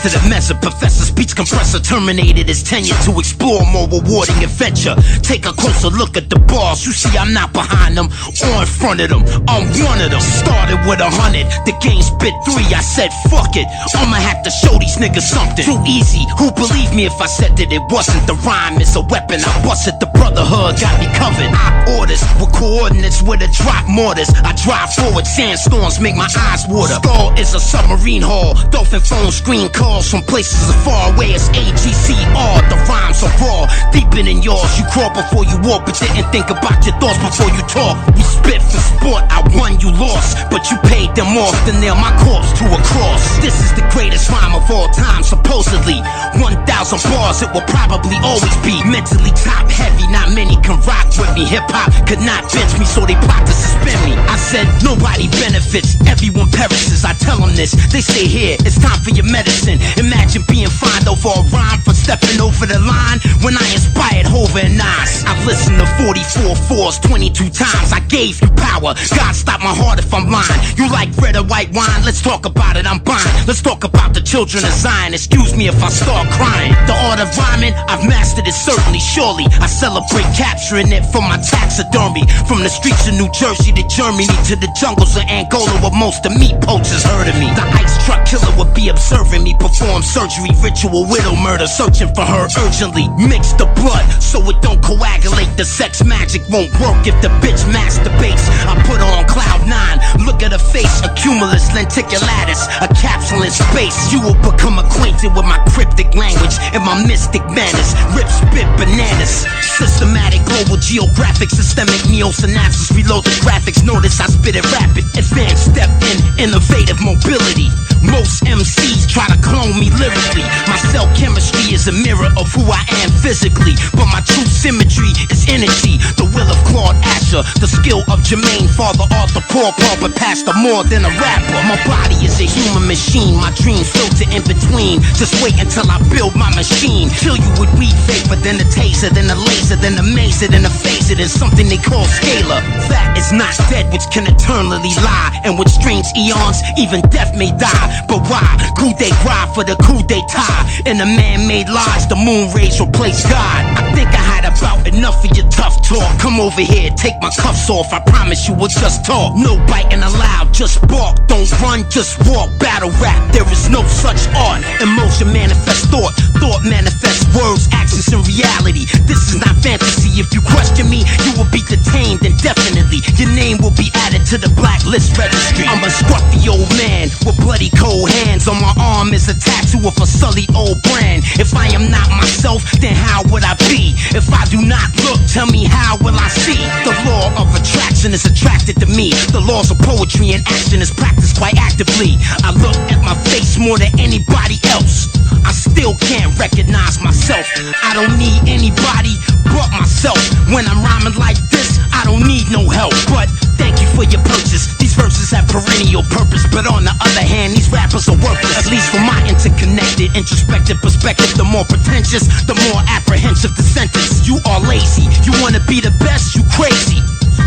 to the measure. Professor speech compressor terminated his tenure to explore more rewarding adventure. Take a closer look at the bars. You see I'm not behind them or in front of them. I'm one of them. Started with 100, the game spit 3. I said fuck it, I'ma have to show these niggas something. Too easy, who believe me if I said that it wasn't? The rhyme is a weapon, I busted the brotherhood, got me covered. I orders with coordinates with a drop mortars. I drive forward, sandstorms make my eyes water. Skull is a submarine hull, dolphin phone screen calls from places as far away as AGCR. The rhymes are raw, deeper than yours. You crawl before you walk, but didn't think about your thoughts before you talk. We spit for sport, I won, you lost, but you paid them off to nail my corpse to a cross. This is the greatest rhyme of all time, supposedly 1,000 bars, it will probably always be mentally top heavy. Not many can rock with me. Hip-hop could not bench me, so they plot to suspend me. I said nobody benefits, everyone perishes. I tell them this, they say here, it's time for your medicine. Imagine being fined over a rhyme for stepping over the line when I inspired Hova and Nas. I've listened to 44 fours 22 times. I gave you power, God stop my heart if I'm lying. You like red or white wine? Let's talk about it, I'm buying. Let's talk about the children of Zion. Excuse me if I start crying. The art of rhyming, I've mastered it certainly, surely. I celebrate capturing it from my taxidermy. From the streets of New Jersey to Germany to the jungles of Angola where most of meat poachers heard of me. The ice truck killer would be observing me perform surgery, ritual widow murder, searching for her urgently. Mix the blood so it don't coagulate. The sex magic won't work if the bitch masturbates. I put her on cloud 9, look at her face, a cumulus lenticulatus, a capsule in space. You will become acquainted with my cryptic language and my mystic manners. Rip, spit, bananas. Systematic, global, geographic, systemic, neo-synapses. Reload the graphics, notice I spit it rapid. Advanced step in, innovative mobility. Most MCs try to clone me lyrically. My cell chemistry is a mirror of who I am physically, but my true symmetry is energy. The will of Claude Asher, the skill of Jermaine, Father Arthur, Paul, but pastor more than a rapper. My body is a human machine, my dreams filter in between. Just wait until I build my machine. Kill you with weed vapor, then a taser, then a laser, then a mazer, then a phaser, then something they call scalar. That is not dead, which can eternally lie, and with strange eons, even death may die. But why? Coup de grace for the coup d'etat. In a man-made lodge, the moon rays replace God. I think I had about enough of your tough talk. Come over here, take my cuffs off. I promise you we'll just talk. No biting allowed, just bark. Don't run, just walk. Battle rap, there is no such art. Emotion manifests thought, thought manifests words, actions, and reality. This is not fantasy. If you question me, you will be detained indefinitely. Your name will be added to the blacklist registry. I'm a scruffy old man with bloody cold hands. On my arm is a tattoo of a sullied old brand. If I am not myself, then how would I be? If I do not look, tell me how will I see? The law of attraction is attracted to me. The laws of poetry and action is practiced quite actively. I look at my face more than anybody else. I still can't recognize myself. I don't need anybody but myself. When I'm rhyming like this, I don't need no help. But thank you for your purchase. These verses have perennial purpose, but on the other hand, these rappers are worthless. At least from my interconnected, introspective perspective, the more pretentious, the more apprehensive the sentence. You are lazy. You wanna be the best? You crazy.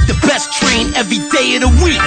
The best trained every day of the week.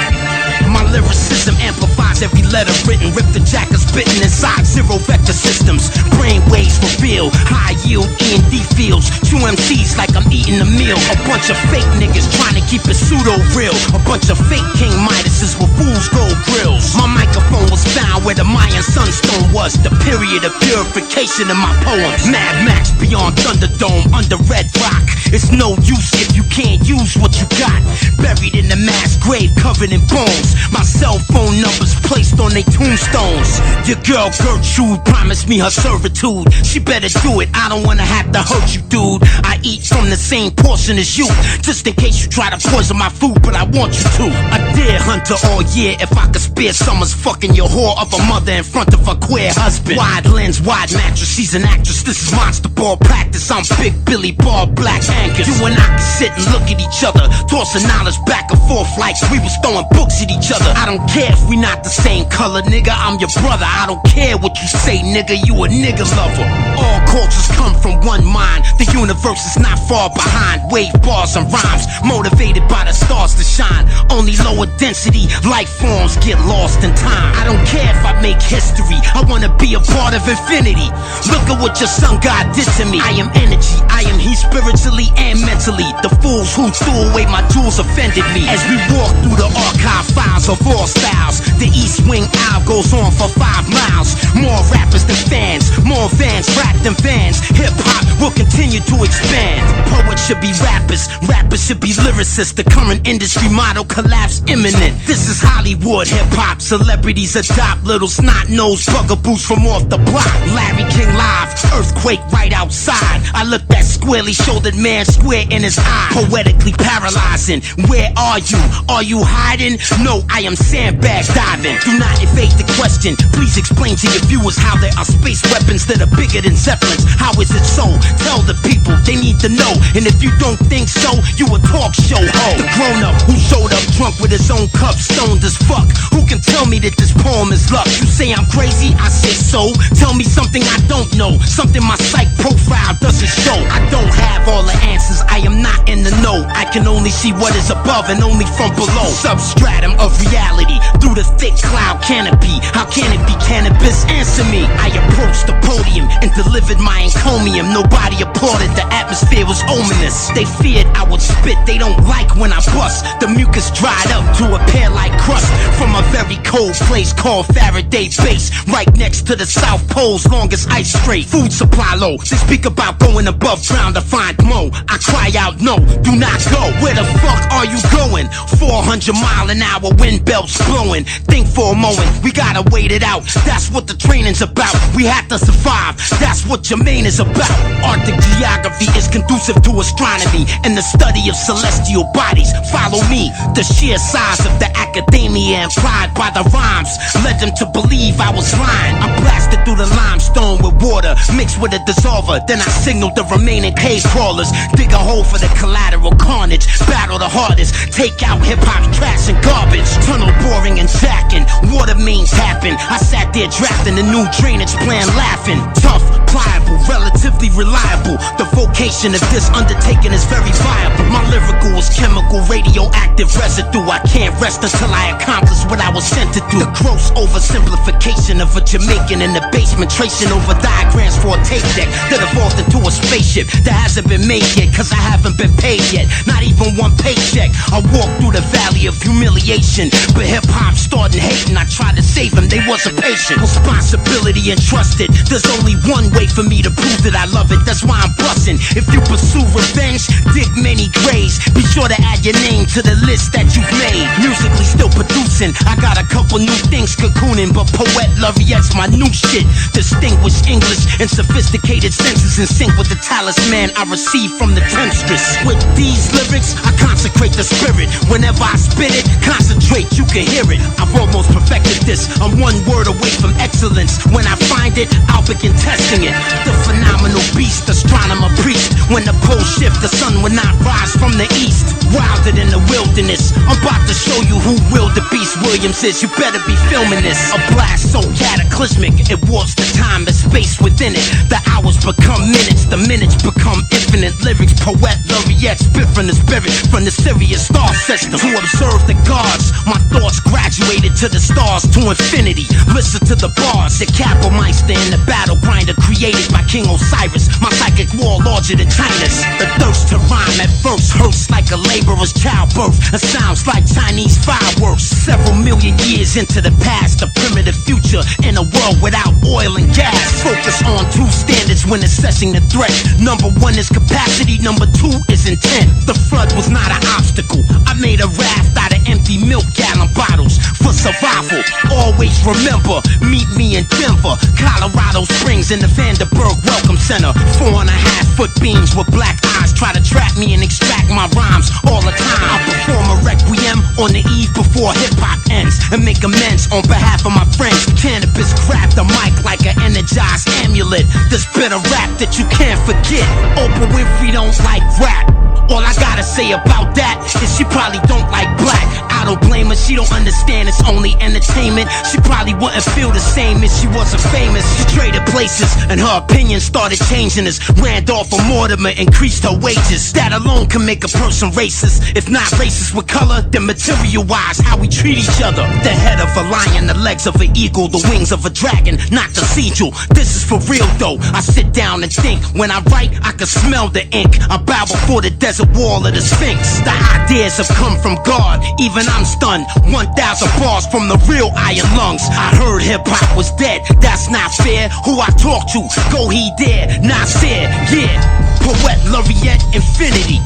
My lyricism amplifies every letter written. Rip the jack of spitting inside zero vector systems. Brain waves reveal high yield E&D fields. True MCs like I'm eating a meal. A bunch of fake niggas trying to keep it pseudo real. A bunch of fake King Midases with fool's gold grills. My microphone was found where the Mayan sunstone was. The period of purification in my poems. Mad Max beyond Thunderdome under Red Rock. It's no use if you can't use what you got. Buried in the mass grave covered in bones. My cell phone numbers placed on their tombstones. Your girl Gertrude promised me her servitude. She better do it, I don't wanna have to hurt you, dude. I eat from the same portion as you, just in case you try to poison my food, but I want you to. A deer hunter all year, if I could spare summers fucking your whore of a mother in front of a queer husband. Wide lens, wide mattress, she's an actress, this is monster ball practice. I'm Big Billy Ball, Black Anchors. You and I can sit and look at each other, tossing knowledge back and forth like we was throwing books at each other. I don't care if we not the same color, nigga, I'm your brother. I don't care what you say, nigga, you a nigga lover. All cultures come from one mind. The universe is not far behind. Wave bars and rhymes, motivated by the stars to shine. Only lower density life forms get lost in time. I don't care if I make history, I wanna be a part of infinity. Look at what your son God did to me. I am energy, I am he spiritually and mentally. The fools who threw away my jewels offended me. As we walk through the archive files of all styles, the East Wing Owl goes on for 5 miles. More rappers than fans, more vans wrapped than vans. Hip-hop will continue to expand. Poets should be rappers, rappers should be lyricists. The current industry model collapse imminent. This is Hollywood hip-hop. Celebrities adopt little snot-nosed bugaboos from off the block. Larry King live, earthquake right outside. I looked that squarely-shouldered man square in his eye. Poetically paralyzing. Where are you? Are you hiding? No, I am sandbag diving. Do not evade the question. Please explain to your viewers how there are space weapons that are bigger than Zeppelins. How is it so? Tell the people, they need to know. And if you don't think so, you a talk show ho. The grown-up who showed up drunk with his own cup, stoned as fuck. Who can tell me that this poem is luck? You say I'm crazy, I say so. Tell me something I don't know, something my psych profile doesn't show. I don't have all the answers, I am not in the know. I can only see what is above and only from below. Substratum of reality, through the thick cloud canopy. How can it be cannabis? Answer me. I approached the podium and delivered my encomium. Nobody applauded, the atmosphere was ominous. They feared I would spit, they don't like when I bust. The mucus dried up to appear like crust from a very cold place called Faraday Base, right next to the South Pole's longest ice strait. Food supply low, they speak about going above ground to find mo. I cry out no, do not go. Where the fuck are you going? 400-mile-an-hour wind belts blowing. Think for a moment, we gotta wait it out. That's what the training's about. We have to survive, that's what Jermaine is about. Arctic geography is conducive to astronomy and the study of celestial bodies. Follow me. The sheer size of the academia implied by the rhymes led them to believe I was lying. I blasted through the limestone with water mixed with a dissolver. Then I signaled the remaining cave crawlers. Dig a hole for the collateral carnage. Battle the hardest. Take out hip-hop's trash and garbage. Tunnel boring and jacking. Water main tapping. I sat there drafting a new drainage plan, laughing. Tough, pliable, relatively reliable. The vocation of this undertaking is very viable. My lyrical is chemical, radioactive residue. I can't rest until I accomplish what I was sent to do. The gross oversimplification of a Jamaican in the basement, tracing over diagrams for a tape deck that evolved into a spaceship that hasn't been made yet, cause I haven't been paid yet. Not even one paycheck. I walked through the valley of humiliation, but hip-hop started hating. I tried to save him, they wasn't patient. Responsibility entrusted. There's only one way for me to prove that I love it, that's why I'm busting. If you pursue revenge, dig many graves. Be sure to add your name to the list that you've made. Musically still producing, I got a couple new things cocooning, but Poet Laureate's my new shit. Distinguished English and sophisticated senses in sync with the talisman I received from the temptress. With these lyrics, I consecrate the spirit. Whenever I spit it, concentrate, you can hear it. I've almost perfected this, I'm one word away from excellence. When I find it, I'll begin testing it. The phenomenal beast, astronomer priest. When the poles shift, the sun will not rise from the east. Wilder than the wilderness, I'm about to show you who willed the beast Williams is. You better be filming this. A blast so cataclysmic, it warps the time and space within it. The hours become minutes, the minutes become infinite. Lyrics, Poet Laureate, spit from the spirit, from the Sirius star system. To observe the gods, my thoughts graduated to the stars, to infinity. Listen to the bars, the Capelmeister in the battle grinder created by King Osiris. My psychic wall larger than China's. The thirst to rhyme at first hurts like a laborer's childbirth. It sounds like Chinese fireworks. Several million years into the past, the primitive future in a world without oil and gas. Focus on two standards when assessing the threat. Number one is capacity, number two is intent. The flood was not an obstacle. I made a raft out of empty milk gallon bottles for survival. Always remember, meet me in Denver, Colorado Springs in the Vanderburg Welcome Center. 4.5-foot beams with black eyes try to trap me and extract my rhymes all the time. I perform a requiem on the eve before hip-hop ends and make amends on behalf of my friends. Canibus grabbed the mic like an energized amulet. This bit of rap that you can't forget. Oprah Winfrey don't like rap. All I gotta say about that is she probably don't like black. I don't blame her, she don't understand it's only entertainment. She probably wouldn't feel the same if she wasn't famous. She traded places and her opinion started changing as Randolph or Mortimer increased her wages. That alone can make a person racist. If not racist with color, then material-wise, how we treat each other. The head of a lion, the legs of an eagle, the wings of a dragon, not the sigil. This is for real though, I sit down and think. When I write, I can smell the ink. I bow before the desert wall of the Sphinx. The ideas have come from God, even I'm stunned. 1,000 bars from the real iron lungs. I heard hip-hop was dead, that's not fair. Who I talk to, go he there, Nasir, yeah. Poet Laureate Infinity,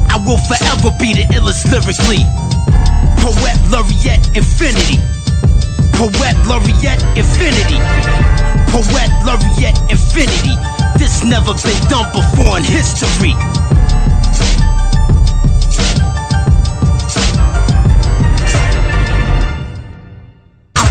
I will forever be the illest lyrically. Poet Laureate Infinity, Poet Laureate Infinity, Poet Laureate Infinity. This never been done before in history.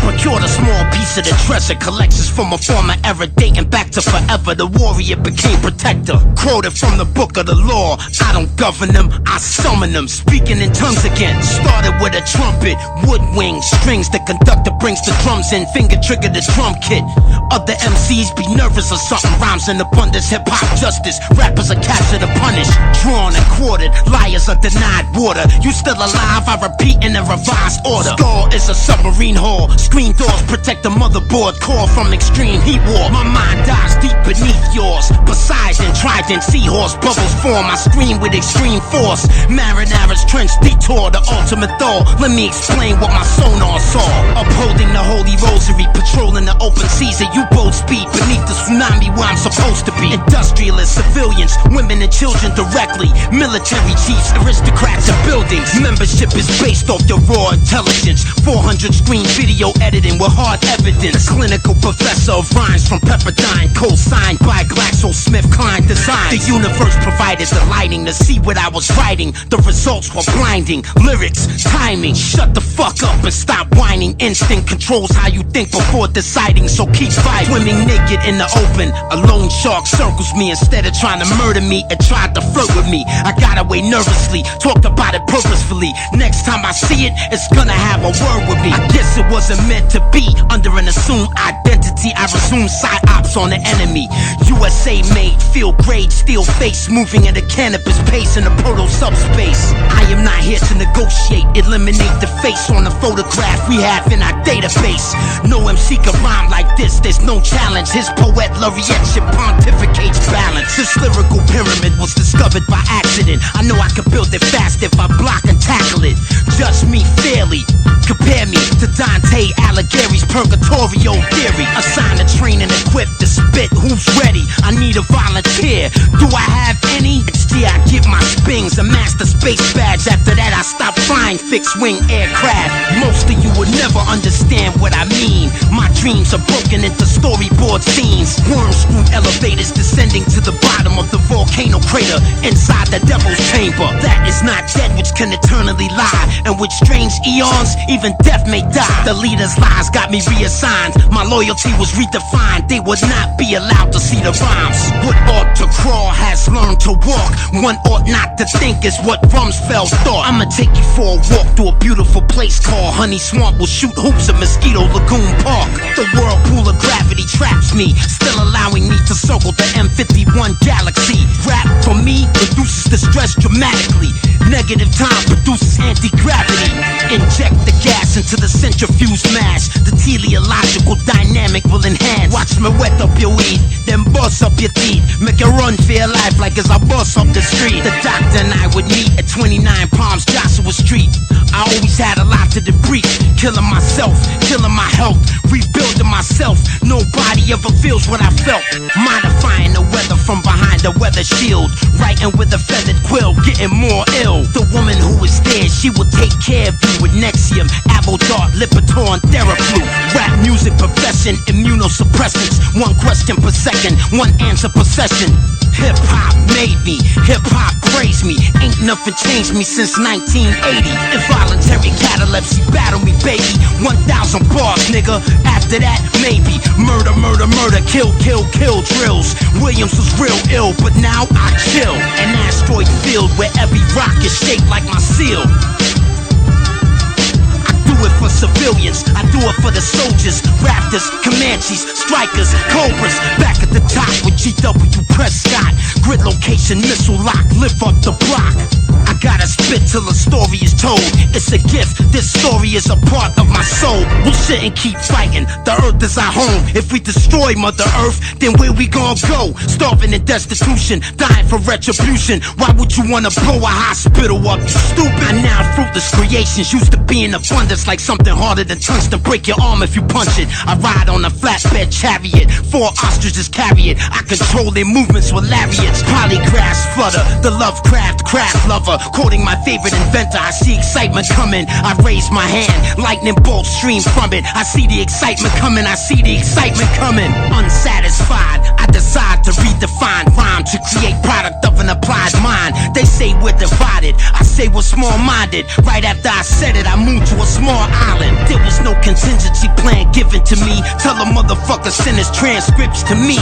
Procured a small piece of the treasure, collections from a former era dating back to forever. The warrior became protector, quoted from the book of the law. I don't govern them, I summon them, speaking in tongues again. Started with a trumpet, wood wings, strings. The conductor brings the drums in, finger trigger the drum kit. Other MCs be nervous or something, rhymes in abundance. Hip-hop justice, rappers are captured or punished, drawn and quartered, liars are denied water. You still alive, I repeat in a revised order. Skull is a submarine hull, screen doors protect the motherboard core from extreme heat war. My mind dives deep beneath yours. Poseidon, trident, seahorse, bubbles form. I scream with extreme force. Marinara's trench detour, the ultimate Thor. Let me explain what my sonar saw. Upholding the holy rosary, patrolling the open seas at U-boat speed beneath the tsunami where I'm supposed to be. Industrialists, civilians, women and children directly. Military chiefs, aristocrats and buildings. Membership is based off your raw intelligence. 400 screen video editing with hard evidence. The clinical professor of rhymes from Pepperdine, co-signed by GlaxoSmithKline Design. The universe provided the lighting to see what I was writing. The results were blinding. Lyrics, timing. Shut the fuck up and stop whining. Instinct controls how you think before deciding, so keep fighting. Swimming naked in the open, a lone shark circles me. Instead of trying to murder me, it tried to flirt with me. I got away nervously, talked about it purposefully. Next time I see it, it's gonna have a word with me. I guess it wasn't meant to be. Under an assumed identity, I resume psyops on the enemy. USA made, field grade, steel face, moving at a cannabis pace in the proto-subspace. I am not here to negotiate, eliminate the face on the photograph we have in our database. No MC can rhyme like this, there's no challenge. His poet laureate shit pontificates balance. This lyrical pyramid was discovered by accident. I know I can build it fast if I block and tackle it. Judge me fairly, compare me to Dante Alighieri's Purgatorio theory. Assign a train and equip to spit. Who's ready? I need a volunteer. Do I have any? Yeah, I get my spings, a master space badge. After that, I stop flying fixed-wing aircraft. Most of you would never understand what I mean. My dreams are broken into storyboard scenes. Worm screw elevators descending to the bottom of the volcano crater inside the devil's chamber. That is not dead, which can eternally lie, and with strange eons, even death may die. The leader's lies got me reassigned. My loyalty was redefined. They would not be allowed to see the rhymes. What ought to crawl has learned to walk. One ought not to think is what Rumsfeld thought. I'ma take you for a walk through a beautiful place called Honey Swamp. We'll shoot hoops at Mosquito Lagoon Park. The whirlpool of gravity traps me, still allowing me to circle the M51 galaxy. Rap for me reduces the stress dramatically. Negative time produces anti-gravity. Inject the gas into the centrifuge mass. The teleological dynamic will enhance. Watch me wet up your weed, then bust up your teeth. Make it run for your life like as I bust up the street. The doctor and I would meet at 29 Palms, Joshua Street. I always had a lot to debrief. Killing myself, killing my health, rebuilding myself. Nobody ever feels what I felt. Modifying the weather from behind the weather shield. Writing with a feathered quill, getting more ill. The woman who is there, she will take care of you with Nexium, Avodart, Lipitor, and Theraflu. Rap music profession, immunosuppressants. One question per second, one answer per session. Hip-hop made me, hip-hop praised me. Ain't nothing changed me since 1980. Involuntary catalepsy, battle me, baby. 1,000 bars, nigga. After that, maybe murder, murder, murder, kill, kill, kill drills. Williams was real ill, but now I chill. An asteroid field where every rock is shaped like my seal. for civilians, I do it for the soldiers, Raptors, Comanches, Strikers, Cobras. Back at the top with GW Prescott. Grid location, missile lock, lift up the block. I gotta spit till the story is told. It's a gift, this story is a part of my soul. We'll sit and keep fighting, the earth is our home. If we destroy Mother Earth, then where we gon' go? Starving in destitution, dying for retribution. Why would you wanna blow a hospital up, you stupid? I now fruitless creations used to be in abundance, like something harder than tungsten. Break your arm if you punch it. I ride on a flatbed chariot, 4 ostriches carry it. I control their movements with lariats. Polygraphs flutter, the Lovecraft craft lover. Quoting my favorite inventor, I see excitement coming. I raise my hand, lightning bolts stream from it. I see the excitement coming, I see the excitement coming. Unsatisfied, I decide to redefine rhyme to create product of an applied mind. They say we're divided, I say we're small-minded. Right after I said it, I moved to a small island. There was no contingency plan given to me. Tell a motherfucker send his transcripts to me.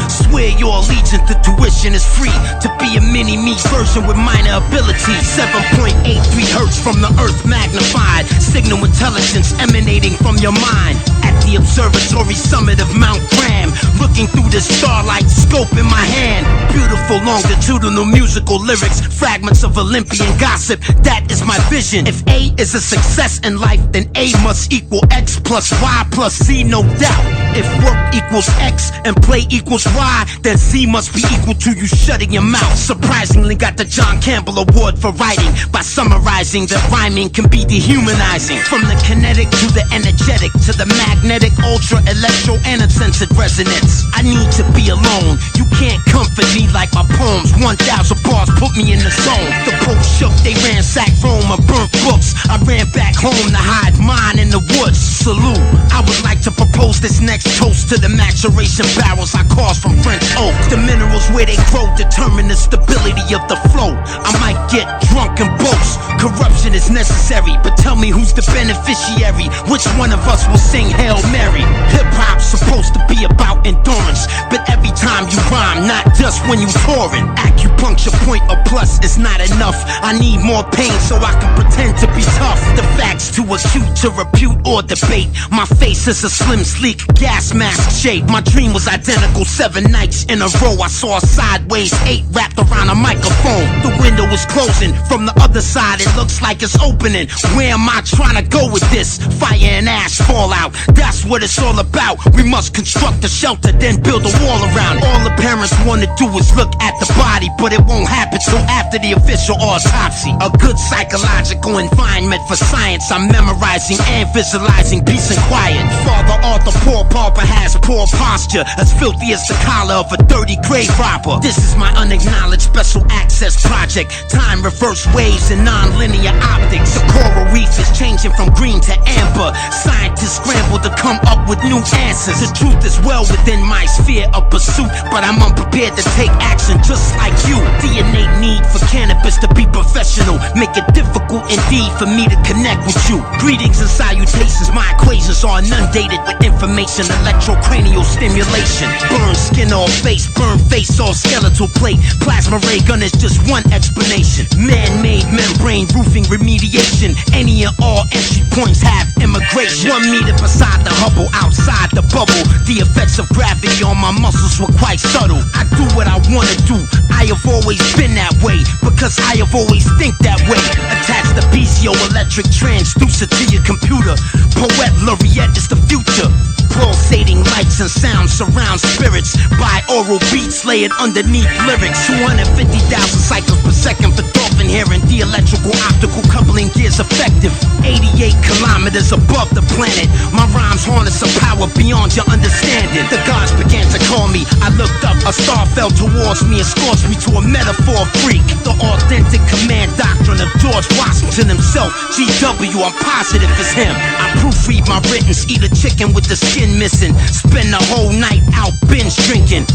Swear your allegiance to tuition is free. To be a mini-me version with minor abilities. 7.83 hertz from the earth magnified. Signal intelligence emanating from your mind. At the observatory summit of Mount Graham, looking through the starlight scope in my hand. Beautiful longitudinal musical lyrics, fragments of Olympian gossip. That is my vision. If A is a success in life, then A must equal X plus Y plus Z, no doubt. If work equals X and play equals Y, then Z must be equal to you shutting your mouth. Surprisingly got the John Campbell Award for writing by summarizing that rhyming can be dehumanizing. From the kinetic to the energetic to the magnetic, ultra, electro, and uncensored resonance. I need to be alone. You can't comfort me like my poems. 1,000 bars put me in the zone. The Pope shook, they ransacked Rome and burnt books. I ran back home to hide mine in the woods. Salute. I would like to propose this next toast to the maturation barrels I caused from French oak. The minerals where they grow determine the stability of the flow. I might get drunk and boast. Corruption is necessary, but tell me who's the beneficiary? Which one of us will sing Hail Mary? Hip-hop's supposed to be about endurance, but every time you rhyme, not just when you touring. Acupuncture point or plus is not enough. I need more pain so I can pretend to be tough. The facts too acute to repute or debate. My face is a slim, sleek gas mask shape. My dream was identical 7 nights in a row. I saw a sideways 8 wrapped around a microphone. The window is closing. From the other side, it looks like it's opening. Where am I trying to go with this? Fire and ash fallout. That's what it's all about. We must construct a shelter, then build a wall around. All the parents want to do is look at the body, but it won't happen till after the official autopsy. A good psychological environment for science. I'm memorizing and visualizing peace and quiet. Father Arthur Poor Pauper has poor posture, as filthy as the collar of a dirty grave robber. This is my unacknowledged special access project. Time reverse waves and non-linear optics. The coral reef is changing from green to amber. Scientists scramble to come up with new answers. The truth is well within my sphere of pursuit, but I'm unprepared to take action just like you. The innate need for cannabis to be professional make it difficult indeed for me to connect with you. Greetings and salutations, my equations are inundated with information. Electrocranial stimulation. Burn skin off face, burn face off skeletal plate. Plasma ray gun is just one explanation. Man-made membrane roofing remediation. Any and all entry points have immigration. 1 meter beside the Hubble, outside the bubble. The effects of gravity on my muscles were quite subtle. I do what I wanna do. I have always been that way, because I have always think that way. Attach the piezoelectric transducer to your computer. Poet Laureate is the future. Pulsating lights and sounds surround spirits. Binaural beats layered underneath lyrics. 250,000 cycles per second for dolphin hearing. The electrical optical coupling gears effective. 88 kilometers above the planet. My rhymes harness a power beyond your understanding. The gods began to call me. I looked up, a star fell towards me and scorched me to a metaphor freak. The authentic command doctrine of George Washington himself. GW, I'm positive it's him. I proofread my writtens, eat a chicken with the skin missing. Spend the whole night out binge drinking.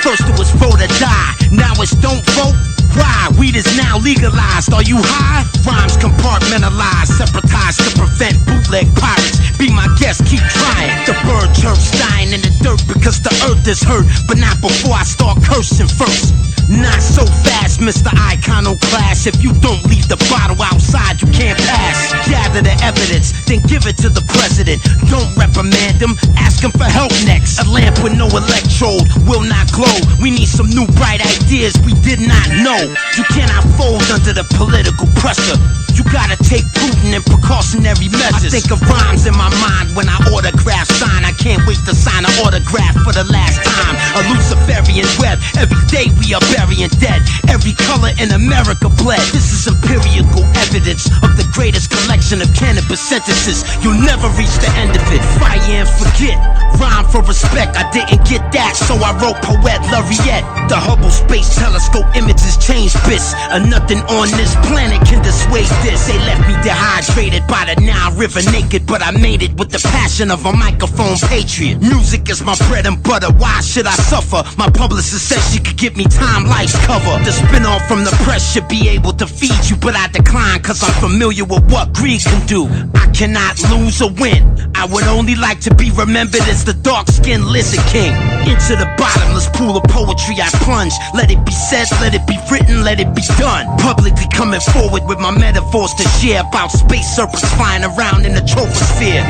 First it was vote or die, now it's don't vote. Why? Weed is now legalized. Are you high? Rhymes compartmentalized, separatized to prevent bootleg pirates. Be my guest, keep trying. The bird chirps dying in the dirt because the earth is hurt. But not before I start cursing first. Not so fast, is Mr. Iconoclast. If you don't leave the bottle outside, you can't pass. Gather the evidence, then give it to the president. Don't reprimand him, ask him for help next. A lamp with no electrode will not glow. We need some new bright ideas we did not know. You cannot fold under the political pressure. You gotta take prudent and precautionary measures. I think of rhymes in my mind when I autograph sign. I can't wait to sign an autograph for the last time. A Luciferian web, every day we are burying dead. Every color in America bled. This is empirical evidence of the greatest collection of cannabis sentences. You'll never reach the end of it. Fire and forget, rhyme for respect. I didn't get that, so I wrote Poet Laureate. The Hubble Space Telescope images change bits, and nothing on this planet can dissuade this. They left me dehydrated by the Nile River naked, but I made it with the passion of a microphone patriot. Music is my bread and butter, why should I suffer? My publicist said she could give me Time Life's cover. The spin-off from the press should be able to feed you, but I decline cause I'm familiar with what greed can do. I cannot lose or win. I would only like to be remembered as the dark-skinned lizard king. Into the bottomless pool of poetry I plunge. Let it be said, let it be written, let it be done. Publicly coming forward with my metaphors to share about space serpents flying around in the troposphere.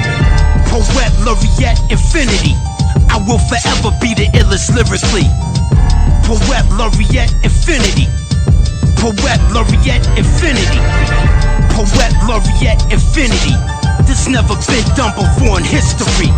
Poet Laureate Infinity, I will forever be the illest lyrically. Poet Laureate Infinity. Poet Laureate Infinity. Poet Laureate Infinity. This never been done before in history.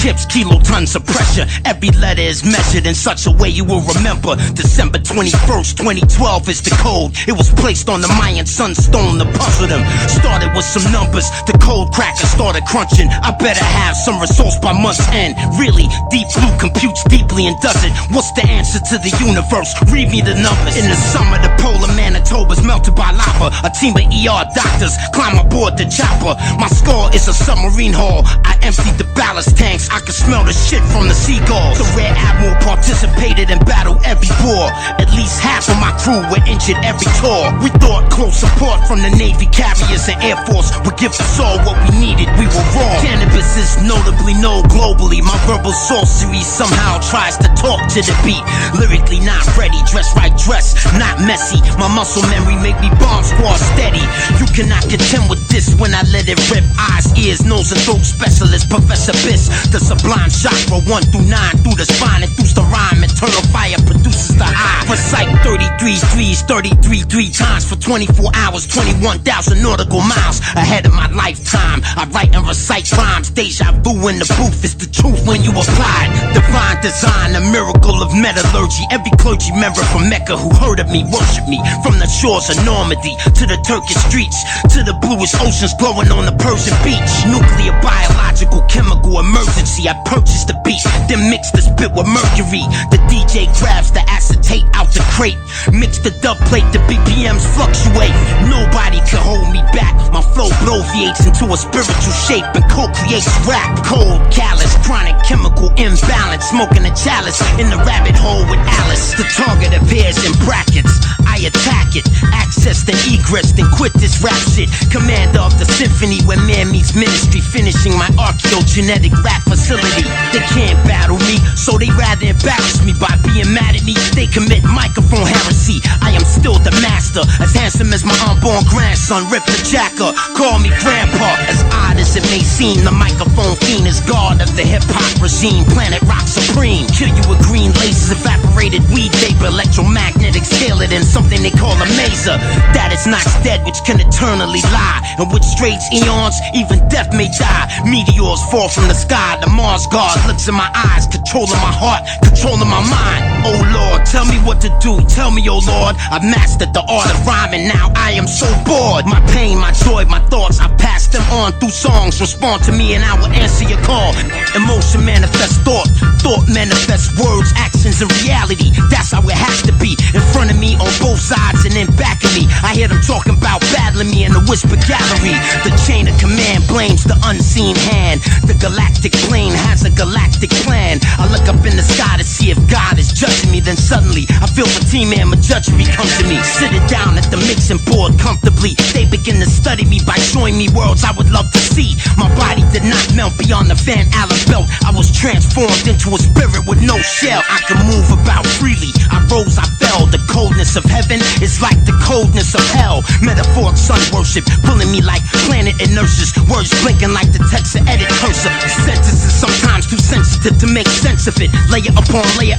Kips, kilotons of pressure. Every letter is measured in such a way you will remember. December 21st, 2012 is the code. It was placed on the Mayan sunstone to puzzle them. Started with some numbers, the cold cracker started crunching. I better have some results by month's end. Really, Deep Blue computes deeply and does it. What's the answer to the universe? Read me the numbers. In the summer, the polar Manitoba's melted by lava. A team of ER doctors climb aboard the chopper. My skull is a submarine hull. I emptied the ballast tanks. I could smell the shit from the seagulls. The Rear Admiral participated in battle every war. At least half of my crew were injured every tour. We thought close support from the Navy carriers and Air Force would give us all what we needed. We were wrong. Cannabis is notably known globally. My verbal sorcery somehow tries to talk to the beat. Lyrically not ready, dress right dress, not messy. My muscle memory make me bomb squad steady. You cannot contend with this when I let it rip. Eyes, ears, nose and throat specialist, Professor Biss. The sublime chakra 1 through 9 through the spine and through the rhyme. Eternal fire produces the high. Recite 33 threes, 33 3 times for 24 hours, 21,000 nautical miles ahead of my lifetime. I write and recite rhymes. Deja vu in the booth is the truth when you apply it. Divine design, a miracle of metallurgy. Every clergy member from Mecca who heard of me worship me. From the shores of Normandy to the Turkish streets, to the bluish oceans glowing on the Persian beach. Nuclear, biological, chemical emergency. I purchased the beat, then mixed the spit with mercury. The DJ grabs the acetate out the crate, mix the dub plate, the BPMs fluctuate. Nobody can hold me back. My flow bloviates into a spiritual shape and co-creates rap. Cold, callous, chronic chemical imbalance. Smoking a chalice in the rabbit hole with Alice. The target appears in brackets. I attack it, access the egress, then quit this rap shit. Commander of the symphony where man meets ministry, finishing my archaeogenetic rap facility. They can't battle me, so they rather embarrass me by being mad at me. They commit microphone heresy. I am still the master, as handsome as my unborn grandson. Rip the jacker, call me grandpa. As odd as it may seem, the microphone fiend is god of the hip-hop regime. Planet rock supreme, kill you with green laces, evaporated weed vapor, electromagnetics tailored in something they call a mazer. That is not dead, which can eternally lie, and with straits eons, even death may die. Meteors fall from the sky, the Mars guard looks in my eyes, controlling my heart, controlling my mind. Oh Lord, tell me what to do, tell me oh Lord. I've mastered the art of rhyming, now I am so bored. My pain, my joy, my thoughts, I pass them on through songs. Respond to me and I will answer your call. Emotion manifests thought, thought manifests words, actions and reality. That's how it has to be. In front of me, on both sides and then back of me, I hear them talking about battling me in the whisper gallery. The chain of command blames the unseen hand. The galactic plane has a galactic plan. I look up in the sky to see if God is judging me. Then suddenly I feel the T.H.E.M judgery come to me. Sitting down at the mixing board comfortably, they begin to study me by showing me worlds I would love to see. My body did not melt beyond the Van Allen belt. I was transformed into a spirit with no shell. I can move about freely. I rose, I fell. The coldness of heaven is like the coldness of hell. Metaphoric sun worship, pulling me like planet inertias. Words blinking like the text of edit cursor. Sentences sometimes too sensitive to make sense of it. Layer upon layer,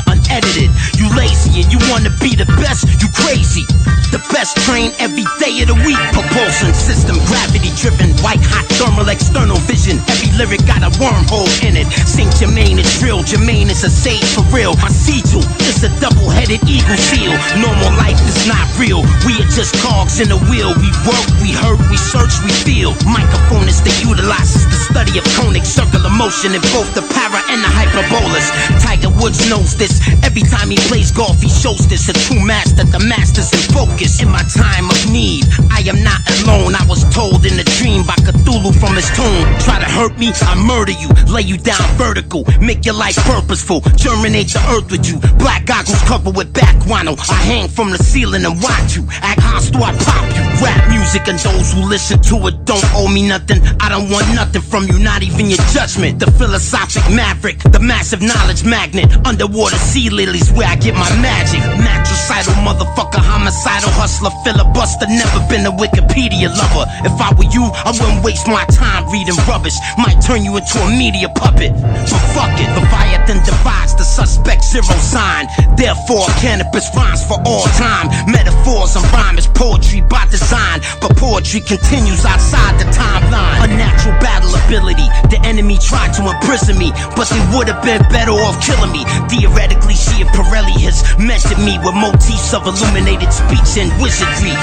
unedited. You lazy and you wanna be the best, you crazy. The best train every day of the week. Propulsion system, gravity driven, white hot thermal external vision. Every lyric got a wormhole in it. Saint Germain is real, Jermaine is a sage for real. My sigil is a double-headed eagle seal. Normal life is not real. We are just cogs in the wheel. We work, we hurt, we search, we feel. Microphone is the utilizes the study of conic circular motion in both the para and the hyperbolus. Tiger Woods knows this. Every time he plays golf, he shows this. A true master, the master's in focus. In my time of need, I am not alone. I was told in a dream by Cthulhu from his tomb. Try to hurt me, I murder you. Lay you down vertical, make your life purposeful. Germinate the earth with you. Black goggles covered with back guano. I hang from the ceiling and watch you. Act hostile, I pop you. Rap music and those who listen to it don't owe me nothing. I don't want nothing from you, not even your judgment. The philosophic maverick, the massive knowledge magnet. Underwater sea lilies where I get my magic. Matricidal motherfucker, homicidal hustler, filibuster. Never been a Wikipedia lover. If I were you, I wouldn't waste my time reading rubbish. Might turn you into a media puppet. But fuck it, Leviathan divides the suspect zero sign. Therefore, Canibus rhymes for all time. Metaphors and rhyme is poetry by design. But poetry continues outside the timeline. Unnatural battle ability. The enemy tried to imprison me, but they would have been better off killing me. Theoretically, she and Pirelli has measured me with motifs of illuminated speech and wizardry.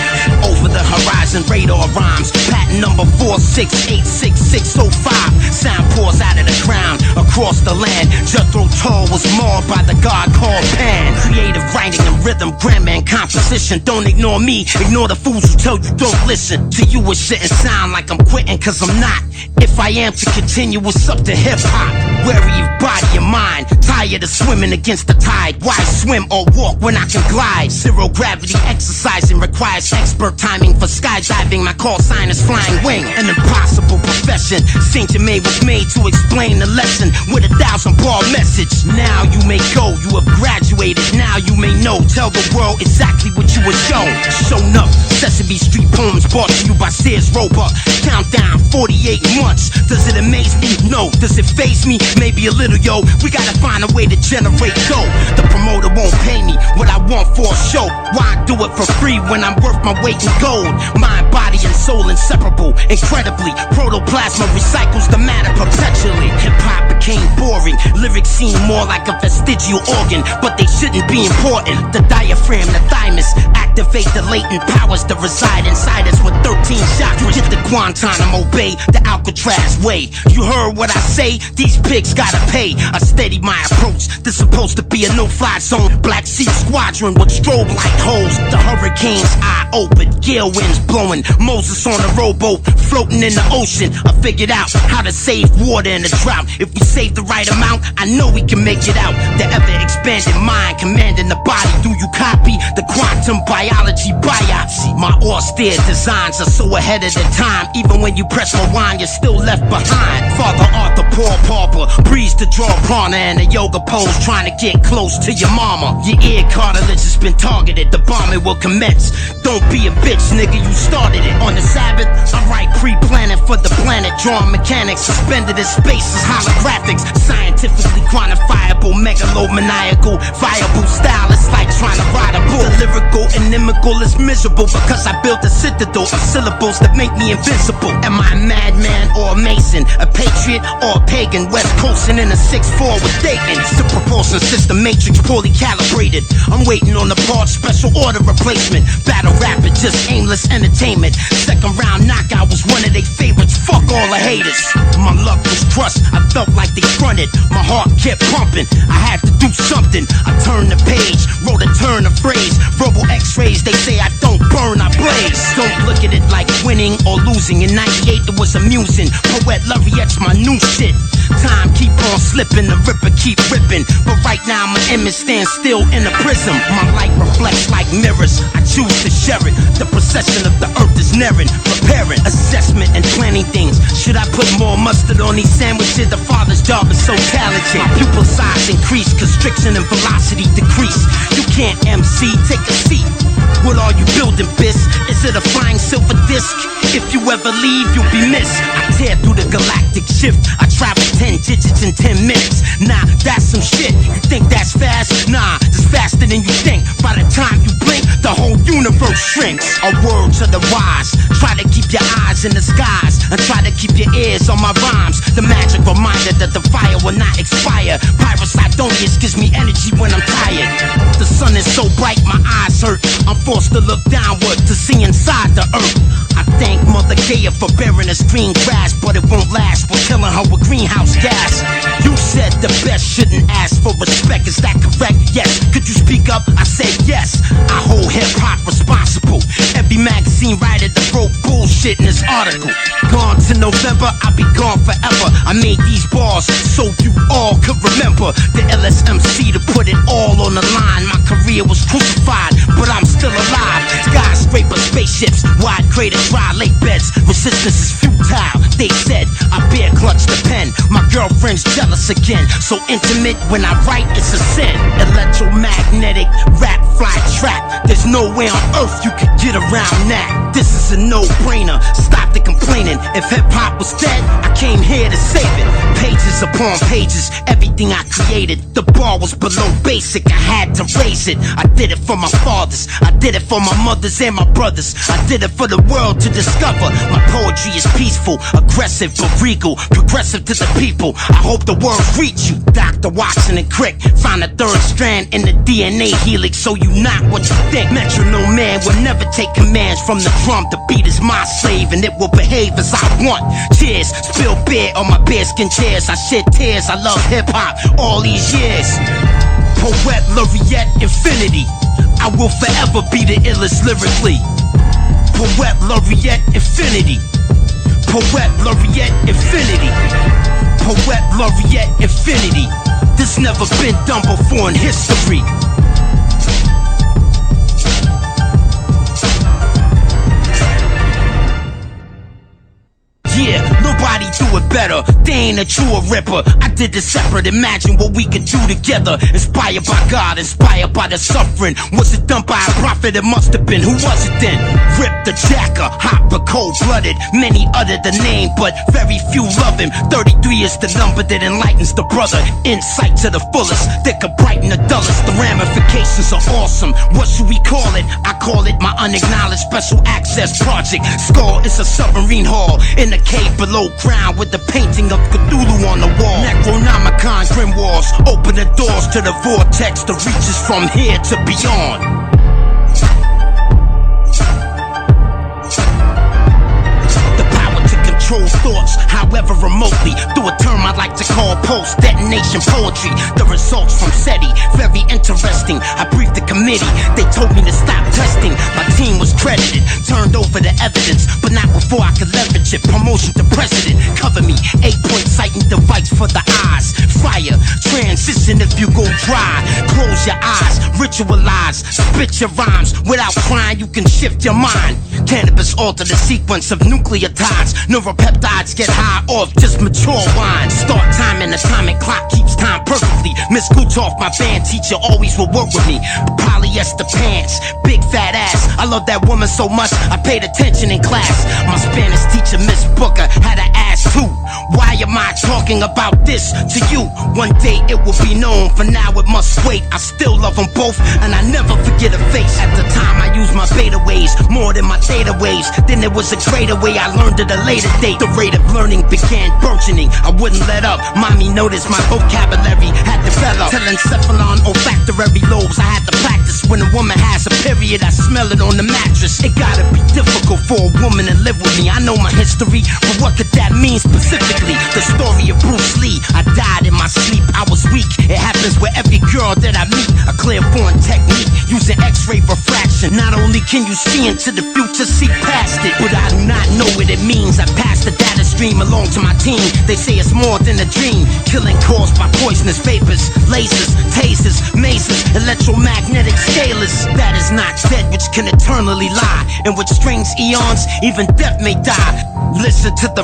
Over the horizon, radar rhymes. Patent number 4686605. Sound pours out of the ground across the land. Jethro Tull was mauled by the god called Pan. Creative writing and rhythm, grammar and composition. Don't ignore me, ignore the fools who tell you don't listen. To you it shouldn't sound like I'm quitting, cause I'm not. If I am to continue, it's up to hip-hop. Wary of body and mind, tired of swimming against the tide. Why swim or walk when I can glide? Zero gravity exercising requires expert timing. For skydiving, my call sign is flying wing. An impossible profession. Saint Germain was made to explain the lesson with a 1,000-bar message. Now you may go, you have graduated. Now you may know, tell the world exactly what you were shown. Shown up, Sesame Street poems brought to you by Sears Roebuck. Countdown, 48 months. Does it amaze me? No. Does it faze me? Maybe a little, yo. We gotta find a way to generate dough. The promoter won't pay me what I want for a show. Why do it for free when I'm worth my weight in gold? Mind, body, and soul inseparable. Incredibly, protoplasma recycles the matter perpetually. Hip-hop became boring. Lyrics seem more like a vestigial organ, but they shouldn't be important. The diaphragm, the thymus, activate the latent powers that reside inside us with 13 shots. Get the Guantanamo Bay, the Alcatraz way. You heard what I say? These pigs gotta pay. I steady my approach. This supposed to be a no-fly zone. Black Sea Squadron with strobe light holes. The hurricane's eye open, gale winds blowing. Moses on a rowboat, floating in the ocean. I figured out how to save water in a drought. If we save the right amount, I know we can make it out. The ever-expanding mind commanding the body. Do you copy the quantum biology biopsy? My austere designs are so ahead of the time. Even when you press rewind, you're still left behind. Father Arthur, Paul Pauper, breeze to draw prana and a yoga pose, trying to get close to your mama. Your ear cartilage has been targeted. The bombing will commence. Don't be a bitch, nigga, you started it. On the Sabbath, I write pre-planning for the planet. Drawing mechanics suspended in space as holographics. Scientifically quantifiable, megalomaniacal, viable style. It's like trying to ride a bull. The lyrical inimical is miserable because I built a citadel of syllables that make me invincible. Am I a madman or a mason? A patriot or a pagan? West coasting in a 6'4" with Dayton. The propulsion system matrix poorly calibrated. I'm waiting on the part special order replacement. Battle rapid, just aimless entertainment. Second round knockout was one of their favorites. Fuck all the haters. My luck was crushed, I felt like they fronted. My heart kept pumping, I had to do something. I turned the page, wrote a turn of phrase. Verbal x-rays, they say I don't burn, I blaze. Don't look at it like winning or losing. In 98 it was amusing. Poet Laureate's my new shit. Time keep on slipping, the ripper keep ripping. But right now my image stands still in a prism. My light reflects like mirrors, I choose to share it. The procession of the earth is nearing. Preparing, assessment and planning things. Should I put more More mustard on these sandwiches, the father's job is so talented. My pupil size increase, constriction and velocity decrease. You can't MC, take a seat. What are you building, bis? Is it a flying silver disc? If you ever leave, you'll be missed. I tear through the galactic shift. I travel 10 digits in 10 minutes. Nah, that's some shit. You think that's fast? Nah, it's faster than you think. By the time you blink, the whole universe shrinks. A word to the wise. Try to keep your eyes in the skies and try to keep your ears on my rhymes. The magic reminder that the fire will not expire. Pyrosidonius gives me energy when I'm tired. The sun is so bright, my eyes hurt. I'm forced to look downward to see inside the earth. I thank Mother Gaia for bearing us green grass, but it won't last. We're killing her with greenhouse gas. You said the best shouldn't ask for respect. Is that correct? Yes. Could you speak up? I said yes. I hold hip-hop responsible. Every magazine writer that wrote bullshit in this article. Gone to November, I'll be gone forever. I made these bars so you all could remember. The LSMC to put it all on the line. My career was crucified, but I'm still alive. Skyscraper spaceships, wide crater, dry lake beds. Resistance is futile, they said. I bear clutch the pen. My girlfriend's jealous again. So intimate when I write, it's a sin. Electromagnetic rap fly trap. There's no way on earth you could get around that. This is a no-brainer. Stop the complaining. If hip-hop was dead, I came here to save it. Pages upon pages, everything I created. The bar was below basic, I had to raise it. I did it for my fathers, I did it for my mothers and my brothers. I did it for the world to discover. My poetry is peaceful, aggressive but regal, progressive to the people. I hope the words reach you. Dr. Watson and Crick found a third strand in the DNA helix, so you not what you think. Metronome man will never take commands from the drum. The beat is my slave and it will behave as I want. Cheers, spill beer on my bearskin chairs. I shed tears, I love hip-hop all these years. Poet Laureate infinity, I will forever be the illest lyrically. Poet Laureate infinity. Poet Laureate infinity. Poet Laureate infinity. This never been done before in history. Yeah, nobody do it better. They ain't a true ripper. I did this separate. Imagine what we could do together. Inspired by God, inspired by the suffering. Was it done by a prophet? It must have been. Who was it then? Rip the Jacker, hot but cold-blooded. Many utter the name, but very few love him. 33 is the number that enlightens the brother. Insight to the fullest, that could brighten the dullest. The ramifications are awesome. What should we call it? I call it my unacknowledged special access project. Skull is a submarine hall in the cave below ground with the painting of Cthulhu on the wall. Necronomicon grimoires open the doors to the vortex that reaches from here to beyond. Control thoughts, however remotely, through a term I like to call post-detonation poetry. The results from SETI, very interesting. I briefed the committee, they told me to stop testing. My team was credited, turned over the evidence, but not before I could leverage it. Promotion to president, cover me, 8-point sighting device for the eyes. Fire, transition if you go dry. Close your eyes, ritualize, spit your rhymes. Without crying, you can shift your mind. Canibus alter the sequence of nucleotides. Neuropeptides get high off just mature wine. Start time and atomic clock keeps time perfectly. Miss Kutoff, my band teacher, always will work with me. Polyester pants, big fat ass. I love that woman so much, I paid attention in class. My Spanish teacher, Miss Booker, had an ass too. Why am I talking about this to you? One day it will be known, for now it must wait. I still love them both, and I never forget a face. At the time I used my beta waves, more than my theta waves. Then there was a greater way I learned at a later date. The rate of learning began burgeoning, I wouldn't let up. Mommy noticed my vocabulary had developed. Telencephalon, olfactory lobes, I had to practice. When a woman has a period, I smell it on the mattress. It gotta be difficult for a woman to live with me. I know my history, but what could that mean specifically? The story of Bruce Lee, I died in my sleep, I was weak. It happens with every girl that I meet. A clairvoyant technique, using x-ray refraction. Not only can you see into the future, see past it, but I do not know what it means. I pass the data stream along to my team. They say it's more than a dream. Killing caused by poisonous vapors, lasers, tasers, mazes, electromagnetic scalers. That is not dead, which can eternally lie. In which strings eons, even death may die. Listen to the